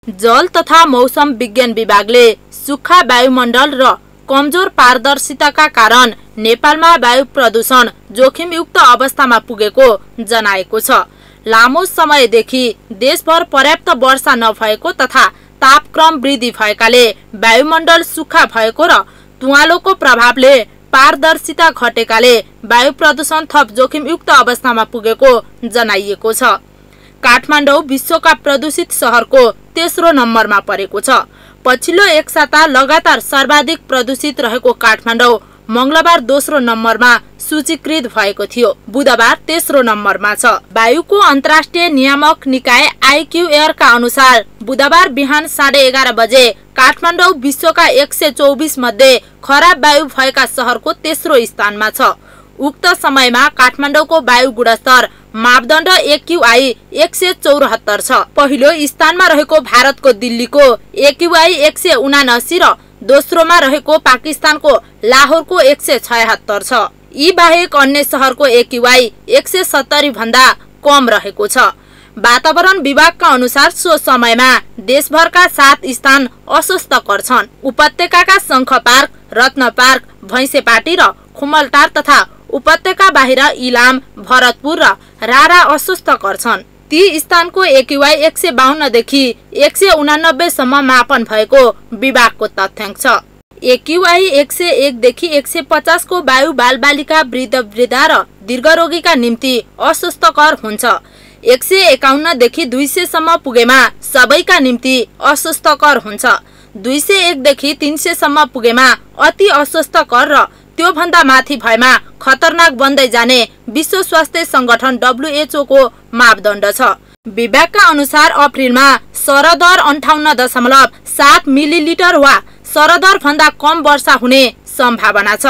जल तथा मौसम विज्ञान विभागले सुक्खा वायुमण्डल र कमजोर पारदर्शिताका कारण नेपालमा वायु प्रदूषण जोखिमयुक्त अवस्थामा पुगेको जनाएको छ। लामो समयदेखि देशभर पर्याप्त वर्षा नभएको तथा तापक्रम वृद्धि भएकाले वायुमण्डल सुक्खा भएको र तुवालोको प्रभावले पारदर्शिता घटेकाले वायु प्रदूषण थप जोखिमयुक्त अवस्थामा पुगेको जनाइएको छ। काठमाडौँ विश्वका प्रदूषित शहरको तेस्रो नम्बरमा परेको छ। पछिल्लो एक साता लगातार सर्वाधिक प्रदूषित रहेको काठमाडौँ मंगलबार दोस्रो नम्बरमा सूचीकृत भएको थियो। बुधबार तेस्रो नम्बरमा छ। वायुको अन्तर्राष्ट्रिय नियामक निकाय IQAir का अनुसार बुधबार बिहान 11:30 बजे काठमाडौँ विश्वका 124 मध्ये खराब वायु भएका शहरको तेस्रो स्थानमा छ। उक्त समयमा काठमाडौँको वायु गुणस्तर मापदण्ड AQI 174 छ। पहिलो स्थानमा रहेको भारतको दिल्लीको AQI 179 र दोस्रोमा रहेको पाकिस्तानको लाहोरको 176 छ। यी बाहेक अन्य शहरको AQI 170 भन्दा कम रहेको छ। वातावरण विभागका अनुसार सो समयमा देशभरका 7 स्थान अस्वस्थकर छन्। उपत्यकाका शंख पार्क, रत्न पार्क, भैंसेपाटी र खुमलटार तथा उपत्यका बाहिर इलाम, भरतपुर र रारा अस्वस्थकर छन्। ती स्थानको AQI 152 देखि 189 सम्म मापन भएको विभागको तथ्याङ्क छ। AQI 101 देखि 150 को वायु बालबालिका, वृद्ध वृद्धा र दीर्घरोगीका निम्ति अस्वस्थकर हुन्छ। 151 देखि 200 सम्म पुगेमा सबैका निम्ति अस्वस्थकर हुन्छ। 201 देखि 300 सम्म पुगेमा अति अस्वस्थकर र त्यो भन्दा माथि भएमा खतरनाक बन्दै जाने विश्व स्वास्थ्य संगठन WHO को मापदण्ड छ। विभागका अनुसार अप्रिलमा सरदर 58.7 मिलिलिटर वा सरदर भन्दा कम वर्षा हुने सम्भावना छ।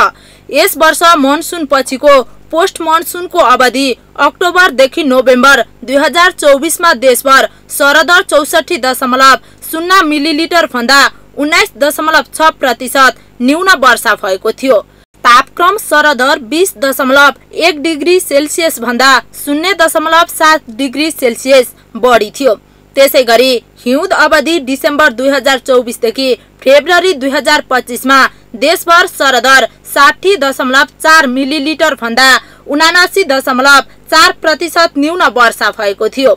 यस वर्ष मनसुन पछिको पोस्ट मनसुनको अवधि अक्टोबर देखि नोभेम्बर 2024 मा देशभर सरदर 64.0 मिलिलिटर भन्दा 19.6% न्यून वर्षा भएको थियो। तापक्रम सरदर 20.1 डिग्री सेल्सियस भन्दा 0.7 डिग्री सेल्सियस बढी थियो। त्यसैगरी हिउँद अवधि डिसेम्बर 2024 देखि फेब्रुअरी 2025 मा देशभर सरदर 60.4 मिलिलिटर भन्दा 79.4% न्यून वर्षा भएको थियो।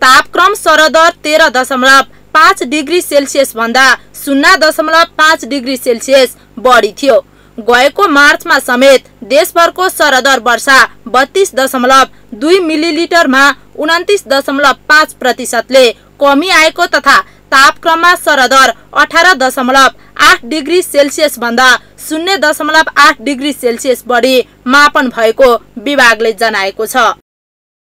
तापक्रम सरदर 13.5 डिग्री सेल्सियस भन्दा 0.5 डिग्री सेल्सियस बढी थियो। गएको मार्चमा समेत देशभरको सरदर वर्षा 32.2 मिलिलिटरमा 29.5% ले कमी आएको तथा तापक्रममा सरदर 18.8 डिग्री सेल्सियस भन्दा 0.8 डिग्री सेल्सियस बढी मापन भएको विभागले जनाएको छ।